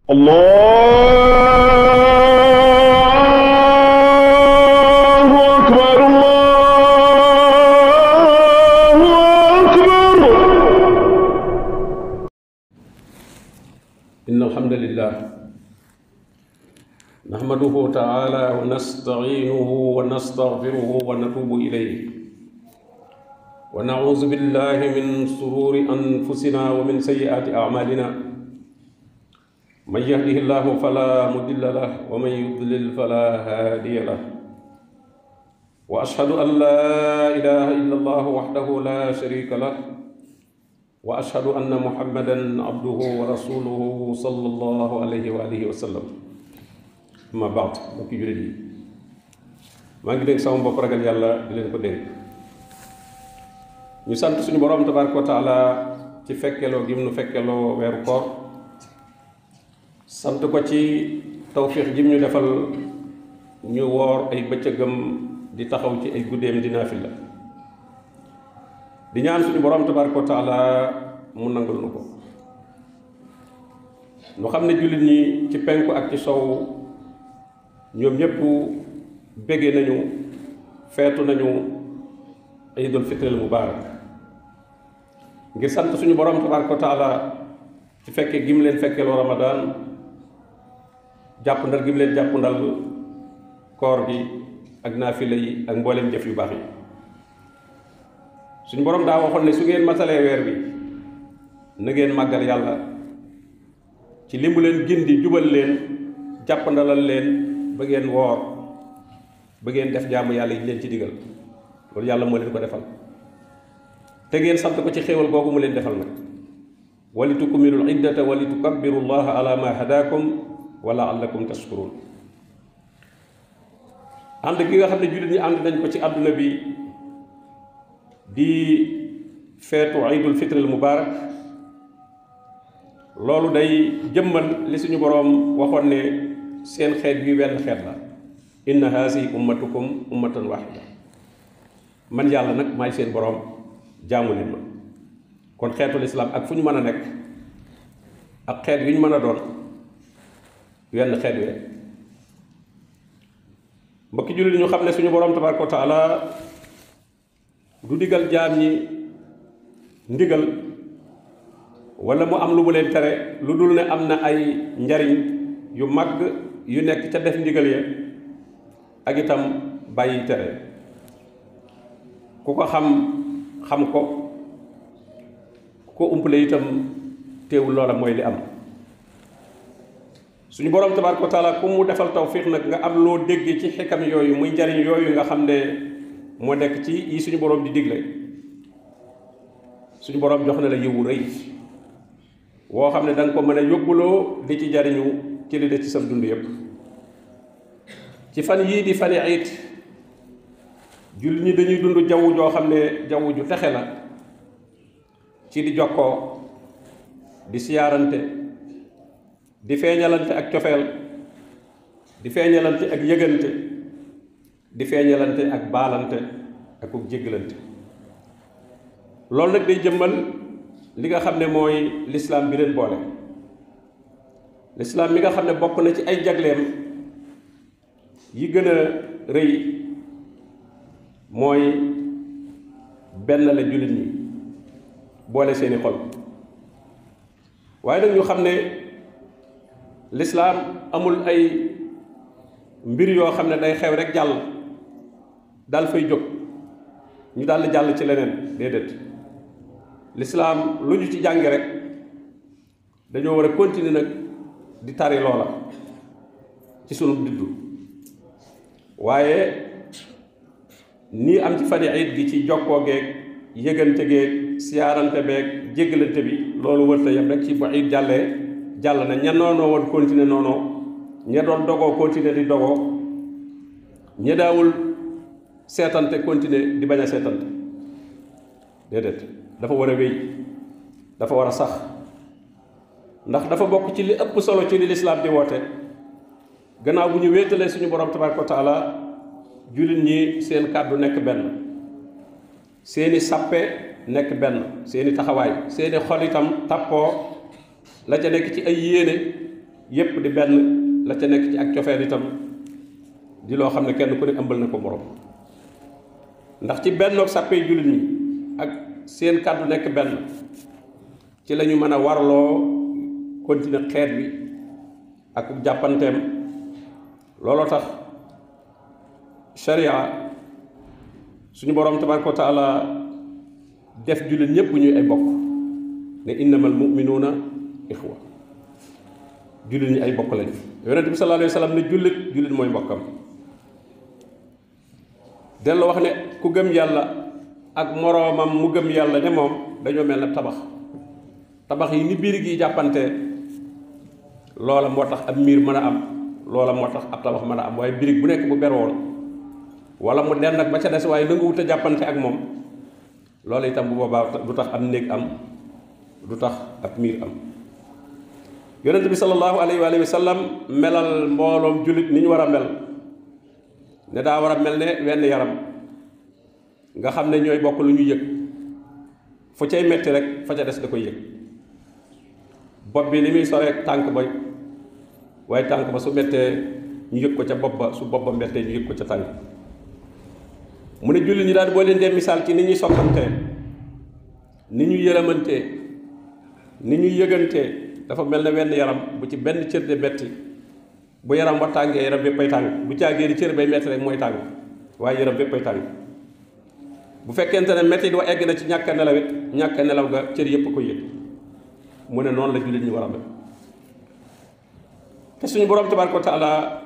الله أكبر الله أكبر. إن الحمد لله نحمده تعالى ونستعينه ونستغفره ونتوب إليه ونعوذ بالله من شرور أنفسنا ومن سيئات أعمالنا من يهده الله فلا مضل له ومن يضلل فلا هادي له وأشهد أن لا إله إلا الله وحده لا شريك له وأشهد أن محمدا عبده ورسوله صلى الله عليه وآله وسلم. أما بعد mbokki jullit yi maa ngi dénk sama bopp ragal yàlla di leen ko dénk ñu sant suñu borom tabaaraka wa taala ci fekkeloo gi mu nu fekkeloo weeru koor sant ko ci tawfiix ji ñu defal ñu woor ay bëccëgam di taxaw ci ay guddeem di naafila di ñaan suñu borom tabaaraka wa taala mu nangul nu ko nu xam ne jullit ñi ci penku ak ci sow ñoom ñëpp béggee nañu feetu nañu iidul fitril mubaarak ngir sant suñu borom tabaaraka wa taala ci fekke gi mu leen fekkeloo Ramadan jàpp ndal gi mu leen jàpp ndal koor gi ak naafila yi ak mboolem jëf yu baax yi suñu borom daa waxoon ne su ngeen masalee weer bi na ngeen màggal yàlla ci li mu leen gindi jubal leen jàpp ndalal leen ba ngeen woor ba ngeen def jaamu yàlla yi leen ci digal loolu yàlla moo leen ko defal te ngeen sant ko ci xéewal googu mu leen defal nag wali tukmilul iddata wali tukabbiru llaha ala ma hadakum wa la'allakum tashkurun ànd gi nga xam ne jullit ñi ànd nañ ko ci àdduna bi di feetu iidul fitril mubaarak loolu day jëmmal li suñu boroom waxoon ne seen xeet wi wenn xeet la inna haasi ummatukum ummatan wahida man yàlla nag maay seen boroom jaamu leen ma kon xeetul islaam ak fu ñu mën a nekk ak xeet wi ñu mën a doon wenn xeet wi rek mbokki jullit ñu xam ne suñu boroom tabaaraka wa taala du digal jaam ñi ndigal wala mu am lu mu leen tere lu dul ne am na ay njariñ yu màgg yu nekk ca def ndigal ya ak itam bàyyi tere ku ko xam ko ku ko umpale itam teewul loola mooy li am suñu boroom tabaaraka wa taala ku mu defal tawfiix nag nga am loo dégg ci xikam yooyu muy njariñ yooyu nga xam ne moo nekk ci yi suñu boroom di digle suñu boroom jox na la yiwu rëy woo xam ne da nga ko mën a yóbbuloo di ci jariñu ci li des ci sa dund yépp ci fan yii di fani iit jullit ñi dañuy dund jaww joo xam ne jaww ju texe la ci di jokkoo di siyaarante di feeñalante ak cofeel di feeñalante ak yëgante di feeñalante ak baalante ak uk jéggalante loolu nag day jëmmal li nga xam ne mooy lislaam bi leen boole lislaam mi nga xam ne bokk na ci ay jagleem yi gën a rëy mooy benn la jullit ñi boole seeni xol waaye nag ñu xam ne lislaam amul ay mbir yoo xam ne day xew rek jàll daal fay jóg ñu daal jàll ci leneen déedéet lislaam lu ñu ci jànge rek dañoo war a continuer nag di tari loola ci sunu diddu waaye nii am ci fani iid gi ci jokkoo geeg yëgante geeg siyaarante beeg jéggalante bi loolu wërta yam rek ci bu iid jàllee jàll na ña noonoo woon continuer noonoo ña doon dogoo continuer di dogoo ña daawul seetante continuer di bañ a seetante déedéet dafa war a wéy dafa war a sax ndax dafa bokk ci li ëpp solo ci li lislaam di woote gannaaw bu ñu wéetalee suñu borom tabaaraka wa taala jullit ñi seen kàddu nekk benn seeni sappe nekk benn seeni taxawaay seeni xol itam tàppoo la ca nekk ci ay yépp di benn la ca nekk ci ak cofeel itam di loo xam ne kenn ku ne ëmbal na ko morom ndax ci bennoog sàppee jullit ñi ak seen kàddu nekk benn ci la ñu mën a warloo continuer xeet bi ak jàppanteem looloo tax sharia suñu borom tabaraka wa taala def jullit ñëpp ñuy ay bokk ne innamal mu'minuuna ixwa jullit ñi ay bokk lañ yonent bi sallallahu alayhi wa sallam ne jullit mooy mbokkam dellu wax ne ku gëm yàlla ak moroomam mu gëm yàlla ne moom dañoo mel ne tabax yi ni biir gi jàppante loola moo tax ab miir mën a am loola moo tax ab tabax mën a am waaye birig bu nekk bu beroo la wala mu den nag ba ca des waaye nangu wut a jàppante ak moom loolu itam bu boobaa du tax am néeg am du tax ab miir am yonent bi sallallahu alayhi wa sallam melal mbooloom jullit ni ñu war a mel ne daa war a mel ne wenn yaram nga xam ne ñooy bokk lu ñu yëg fu cay metti rek fa ca des da koy yëg bopp bi li muy soree tànk ba waaye tànk ba su mettee ñu yëg ko ca bopp ba su bopp ba mettee ñu yëg ko ca tànk mu ne jullit ñi daal boo leen dee misaal ci ni ñuy soppantee ni ñu yërëmantee ni ñuy yëgantee dafa mel ne wenn yaram bu ci benn cër de metti bu yaram ba tàngee yaram béppay tàng bu caagee di cër bay metti rek mooy tàng waaye yaram béppay tàng bu fekkente ne metti wa egg na ci ñàkk a nelaw it ñàkk a nelaw ga cër yépp ko yëg mu ne noonu la jullit ñi war a mel te suñu borom tabaraka wa taala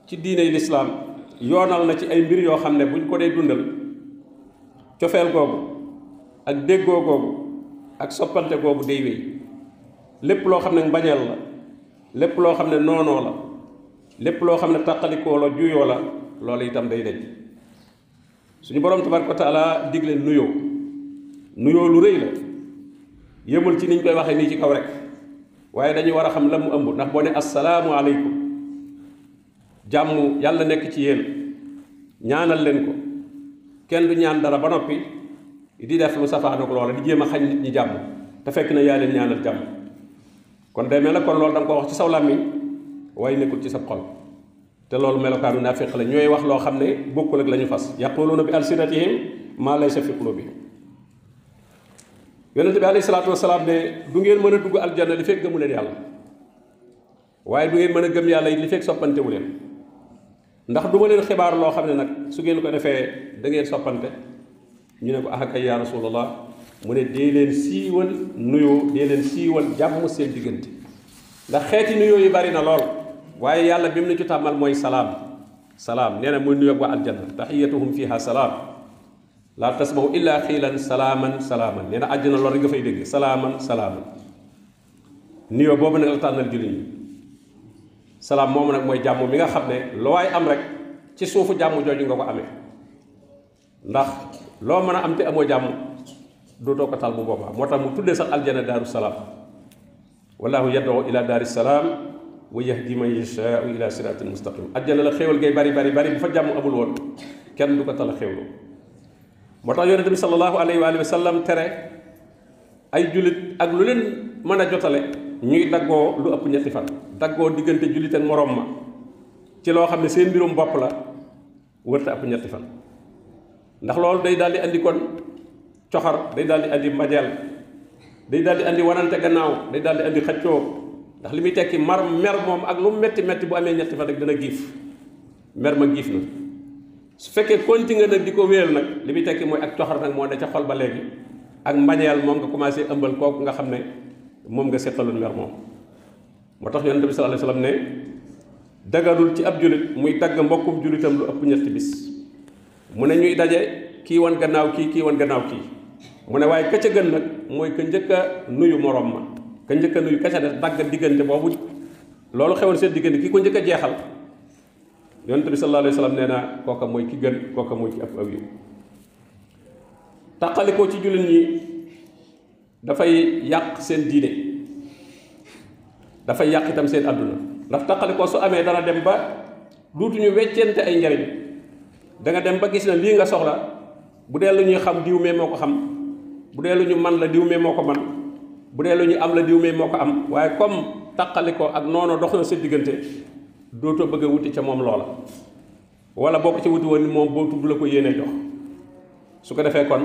ci diine yi lislaam yoonal na ci ay mbir yoo xam ne buñ ko dee dundal cofeel googu ak déggoo googu ak soppante googu day wéy lépp loo xam ne mbañeel la lépp loo xam ne noonoo la lépp loo xam ne tàqalikoo la juyoo la loolu itam day deñ suñu borom tabaraka wa taala digle nuyoo lu rëy la yëmul ci niñ koy waxee nii ci kaw rek waaye dañuy war a xam la mu ëmb ndax boo ne assalaamu aleykum jàmm yàlla nekk ci yéen ñaanal leen ko kenn du ñaan dara ba noppi di def lu safaanu ko loola di jéem a xañ nit ñi jàmm te fekk na yaa leen ñaanal jàmm kon day mel ne kon loolu da nga ko wax ci saw làmmiñ waaye nekkul ci sa xol te loolu melokaanu naafiq la ñooy wax loo xam ne bokkul ak la ñu fas yaquluuna bi alsinatihim maa laysa fi qulubihim yonente bi alayhi salaatu wasalaam ne du ngeen mën a dugg aljanna li fekk gëmu leen yàlla waaye du ngeen mën a gëm yàlla it li fekk soppantewu leen ndax du ma leen xibaar loo xam ne nag su ngeen ko defee da ngeen soppante ñu ne ko ah kay yaa rasulallah mu ne dee leen siiwal nuyoo dee leen siiwal jàmm seen diggante ndax xeeti nuyoo yi bari na lool waaye yàlla bi mu ne ci tàmmal mooy salaam nee na muy nuyoo waa aljanna taxiyatuhum fiha salaam laa tasmahu illa xiilan salaaman nee na àjjana loolu rek nga fay dégg salaaman nuyoo boobu nag la tànnal jullit ñi salaam moomu nag mooy jàmm mi nga xam ne loo waay am rek ci suufu jàmm jooju nga ko amee ndax loo mën a am te amoo jàmm dootoo ko tal bu boobaa moo tax mu tuddee sax aljana daaru salaam wallahu yad'u ila daari salaam wa yahdi man yashaau ila siratin mustaqim aljana la xéewal ngay bari bu fa jàmm amul woon kenn du ko tal a xéewlu moo tax yonente bi sallallahu alayhi wa sallam tere ay jullit ak lu leen mën a jotale ñuy daggoo lu ëpp ñetti fan daggoo diggante jullit ak moroom ma ci loo xam ne seen mbirum bopp la wërta ëpp ñetti fan ndax loolu day daal di andi kon coxar day daal di andi mbajeel day daal di andi wanante gannaaw day daal di andi xëccoo ndax li muy tekki mer moom ak lu metti bu amee ñetti fan rek dana giif mer ma giif na su fekkee continué nag di ko wéyal nag li muy tekki mooy ak coxar nag moo ne ca xol ba léegi ak mbañeel moom nga commencé ëmbal kooku nga xam ne moom nga seqaloon mer moom moo tax yonent bi sallallahu alayhi wasallam ne dagarul ci ab julit muy dagg mbokkum julitam lu ëpp ñetti bis mu ne ñuy daje kii wan gannaaw kii wan gannaaw kii mu ne waaye ka ca gën nag mooy ka njëkk a nuyu moroom ma ka njëkk a nuyu ka ca des dagg diggante boobu loolu xewoon seen diggante ki ko njëkk a jeexal yonent bi sallallahu alayhi wasallam nee na kooka mooy ki gën kooka mooy ki ab aw yi tàqalikoo ci jullit ñi dafay yàq seen diine dafay yàq itam seen àdduna ndax tàqalikoo su amee dana dem ba duutuñu weccente ay njariñ da nga dem ba gis na lii nga soxla bu dee lu ñuy xam diw mee moo ko xam bu dee lu ñu man la diw mee moo ko man bu dee lu ñu am la diw mee moo ko am waaye comme tàqalikoo ak noonu dox na sa diggante dootoo bëgg a wuti ca moom loola wala boo ko ca wuti woon moom boo tudd la ko yéenee jox su ko defee kon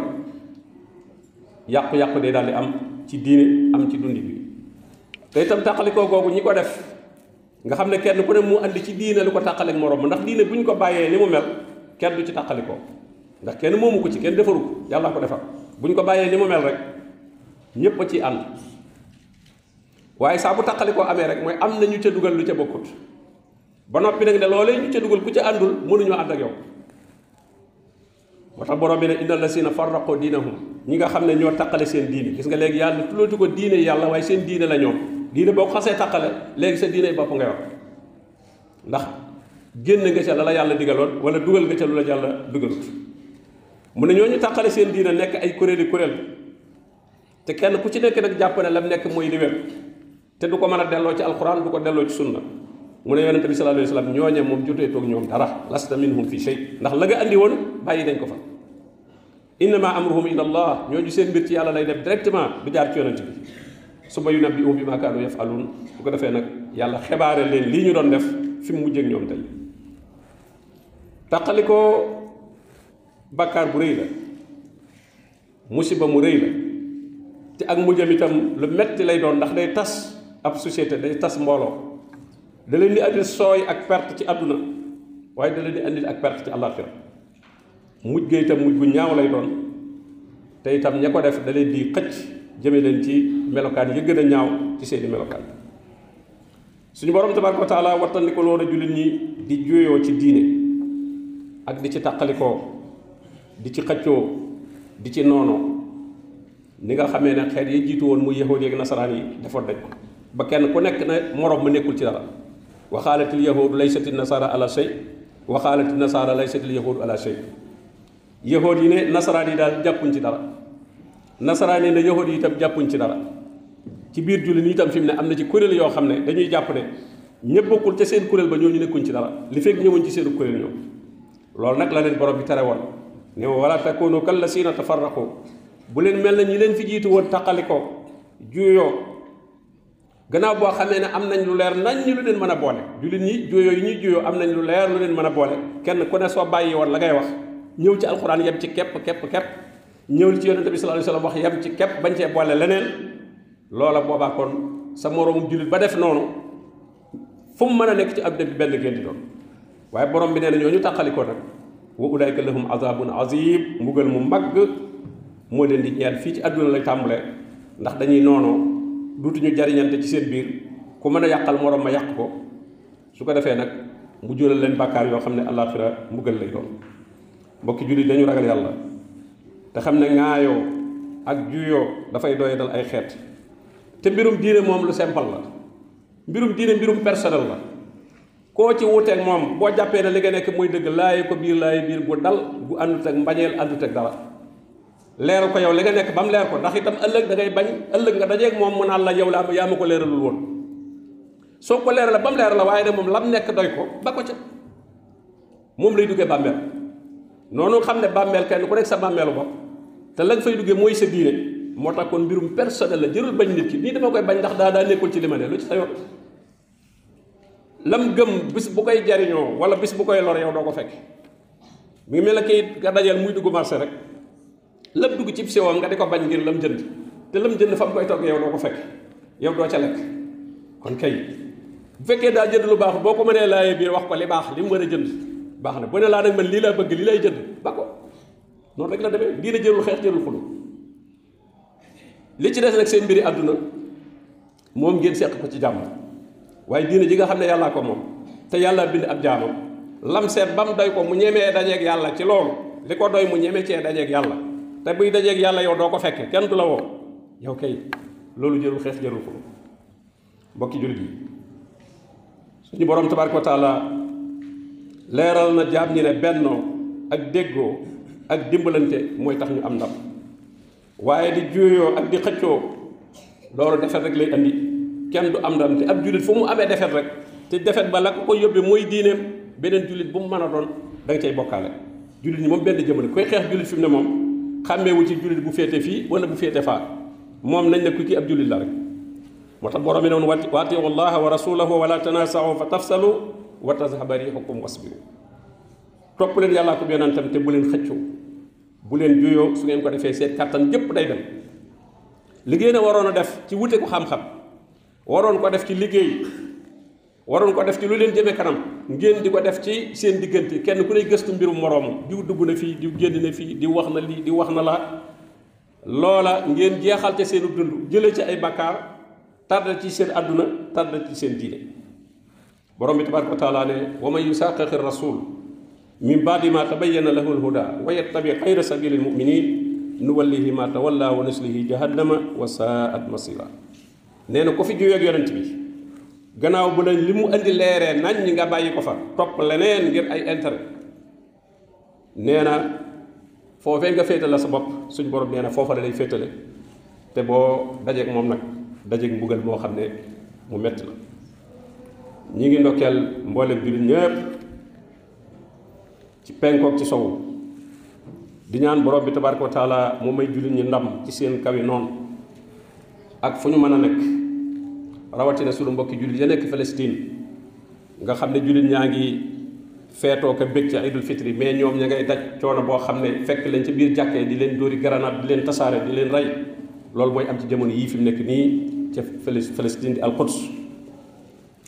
yàqu-yàqu day daal di am ci diine am ci dundi bi te itam tàqalikoo googu ñi ko def nga xam ne kenn ku ne mu andi ci diine lu ko tàqaleeg morom ndax diine bu ñu ko bàyyee ni mu mel kenn du ci tàqalikoo ndax kenn moomu ko ci kenn defaru ko yàlla ko defar bu ñu ko bàyyee ni mu mel rek ñépp a ciy ànd waaye saa bu tàqalikoo amee rek mooy am na ñu ca dugal lu ca bokkut ba noppi nag ne loolee ñu ca dugal ku ca àndul mënuñoo ànd ak yow moo tax borom bi ne innal lazina farraqu diinahum ñi nga xam ne ñoo tàqale seen diine gis nga léegi yàlla tuddatu ko diine yàlla waaye seen diine la ñoom diine boo ko xasee tàqale léegi sa diine bopp ngay wax ndax génn nga ca la la yàlla digaloon wala dugal nga ca lu la yàlla dugalut mu ne ñooñu tàqale seen diine nekk ay kuréeli kuréel te kenn ku ci nekk nag jàpp ne lam nekk mooy li wér te du ko mën a delloo ci alquran du ko delloo ci sunna mu ne yonente bi sallallahu alayhi wasallam ñooñe moom jotee toog ñoom dara lasta minhum fi shay ndax la nga andi woon bàyyi nañ ko fa innama amruhum ila allah ñooñu seen mbir ci yàlla lay dem directement du jaar ci yonente bi summa yunabbi'uhum bima kaanu yaf'aluun bu ko defee nag yàlla xebaare leen lii ñu doon def fi mu mujjee ak ñoom tey tàqalikoo bàkkaar bu rëy la musiba mu rëy la te ak mujjam itam lu metti lay doon ndax day tas ab société day tas mbooloo da leen di andil sooy ak perte ci àdduna waaye da leen di andil ak perte ci àllaaxira mujj ga itam mujj gu ñaaw lay doon te itam ña ko def da leen di xëcc jëme leen ci melokaan yi gën a ñaaw ci seeni melokaan suñu borom tabaaraka wa taala wattandiko loolu jullit ñi di juyoo ci diine ak di ci tàqalikoo di ci xëccoo di ci noonoo ni nga xamee ne xeet yi jiitu woon muy yahuud ak nasaraan yi defoon nañ ko ba kenn ku nekk ne morom ma nekkul ci dara wa qaalatil yahuud laysati nasara ala shay wa qaalati nasara laysatil yahuud ala shay yahuud yi ne nasaraan yi daal jàppuñ ci dara nasaraan yi ne yahuud yi itam jàppuñ ci dara ci biir jullit ñi itam fi mu ne am na ci kuréel yoo xam ne dañuy jàpp ne ñëpp bokkul ca seen kuréel ba ñooñu nekkuñ ci dara li fekk ñëwuñ ci seen kuréel ñoom loolu nag la leen borom bi tere woon ne wala takunu kallasiina tafarraqu bu leen mel na ñi leen fi jiitu woon taqalikoo juuyoo gannaaw boo xamee ne am nañ lu leer nañ ñu lu leen mën a boole jullit ñi juuyoo yi ñuy juuyoo am nañ lu leer lu leen mën a boole kenn ku ne soo bàyyi woon la ngay wax ñëw ci alxuraan yem ci képp ñëw ci yonente bi sallallahu alayhi wasallam wax yem ci képp bañ cee boole leneen loola boobaa kon sa moroomu jullit ba def noonu fu mu mën a nekk ci àdduna bi benn ngeen di doon waaye borom bi nee na ñooñu tàqalikoo nag wa ulaika lahum azabun azim mbugal mu mag moo leen di ñeel fii ci àdduna lay tàmbalee ndax dañuy noonoo duutuñu jariñante ci seen biir ku mën a yàqal morom ma yàq ko su ko defee nag mu jural leen bàkkaar yoo xam ne àllaaxira mbugal lay doon mbokki jullit dañu ragal yàlla te xam ne ŋaayoo ak juyoo dafay doye dal ay xeet te mbirum diine moom lu simple la mbirum diine mbirum personnel la koo ci wuuteeg moom boo jàppee ne li nga nekk muy dëgg laaye ko biir gu dal gu àndut ak mbañeel àndut ak dara leeral ko yow li nga nekk ba mu leer ko ndax itam ëllëg da ngay bañ ëllëg nga dajeeg moom mu naan la yow la yaa ma ko leeralul woon soo ko leeral la ba mu leeral la waaye ne moom lam nekk doy ko ba ko ca moom lay duggee bàmmeel noonu xam ne bàmmeel kenn ku nekk sa bàmmeelu bopp te lañ fay duggee mooy sa diine moo tax kon mbirum personnel la jërul bañ nit ki nii dama koy bañ ndax daa nekkul ci li ma ne lu ci sa yoon lam gëm bis bu koy jariñoo wala bis bu koy lor yow doo ko fekk mi ngi mel ne kayit nga dajal muy dugg marché rek lam dugg ci siwoom nga di ko bañ ngir lam jënd te lam jënd fa mu koy togg yow doo ko fekk yow doo ca lekk kon kay bu fekkee daa jënd lu baax boo ko mënee laajee biir wax ko li baax li mu war a jënd baax na bu ne laa nag man lii laa bëgg lii lay jënd ba ko noonu rek la demee diine jërul xeex jërul xulu li ci des nag seen mbiri àdduna moom ngeen seq ko ci jàmm waaye diine ji nga xam ne yàllaa ko moom te yàlla bind ab jaamam lam seet ba mu doy ko mu ñemee dajeeg yàlla ci loolu li ko doy mu ñeme cee dajeeg yàlla te buy dajeeg yàlla yow doo ko fekke kenn du la woo yow kay loolu jërul xeex jërul xulu mbokki jullit yi suñu borom tabaaraka wa taala leeral na jaam ñi ne bennoo ak déggoo ak dimbalante mooy tax ñu am ndam waaye di juyoo ak di xëccoo loolu defet rek lay andi kenn du am ndam te ab jullit fu mu amee defet rek te defet ba la ko yóbbee mooy diineem beneen jullit bu mu mën a doon da nga cay bokkaale jullit ñi moom benn jëmale koy xeex jullit fi mu ne moom xàmmeewu ci jullit bu féete fii wala bu féete faa moom nañ ne ku kii ab jullit la rek moo tax borom bi ne woon wa atiu llaha wa rasulahu wala tanasau fa tafsalu wa tazhaba rihukum wasbiru topp leen yàllaa ko yonentam te bu leen xëccoo bu leen juyoo su ngeen ko defee seen kàttan yépp day dem liggéey na waroon a def ci wute ko xam-xam waroon ko def ci liggéey waroon ko def ci lu leen jëme kanam ngeen di ko def ci seen diggante kenn ku ne gëstu mbirum moroomam diw dugg na fii diw génn na fii di wax na lii di wax na la loola ngeen jeexal ca seenu dund jëlee ci ay bakkaar tardal ci seen àdduna tardal ci seen diine borom bi tabaraka wa taala ne wa man yusaqiqi rasul min baadi ma tabayyana lahu alhuda wa yattabi xayra sabili almuminin nuwallihi ma tawalla wa nuslihi jahannama wa saat masira nee na ko fi juyeeg yonent bi gannaaw bu lañ li mu andi leeree nañ ñi nga bàyyi ko fa topp leneen ngir ay intérêt nee na foofee nga féetale sa bopp suñ borom nee na foofa la lay féetale te boo dajeeg moom nag dajeeg mbugal moo xam ne mu metti la ñi ngi ndokkeel mboolem jullit ñëpp ci penkook ci sowu di ñaan borom bi tabaraka wa taala mu may jullit ñi ndam ci seen kawi noonu ak fu ñu mën a nekk rawatina sunu mbokki jullit ya nekk Palestine nga xam ne jullit ñaa ngi feetoo ko bég ci idul fitri mais ñoom ña ngay daj coono boo xam ne fekk leen ci biir jàkkee di leen dóori granate di leen tasaare di leen rey loolu mooy am ci jamono yii fi mu nekk nii ca Palestine di al-Quds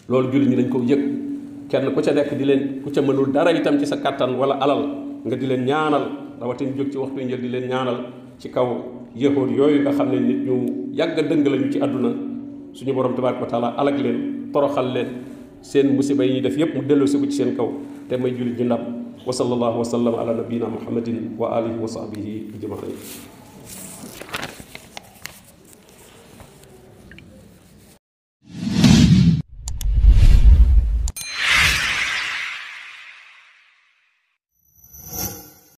loolu jullit ñi dañ ko yëg kenn ku ca nekk di leen ku ca mënul dara itam ci sa kattan wala alal nga di leen ñaanal rawatina jóg ci waxtu njël di leen ñaanal ci kaw yahood yooyu nga xam ne nit ñu yàgg a dëng lañu ci àdduna suñu borom tabaraka wa taala alag leen toroxal leen seen musiba yi ñuy def yépp mu delloosi ko ci seen kaw te may jullit ji ndam wa sallallahu wa sallam ala nabiyina muhammadin wa alihi wa sahbihi ajmain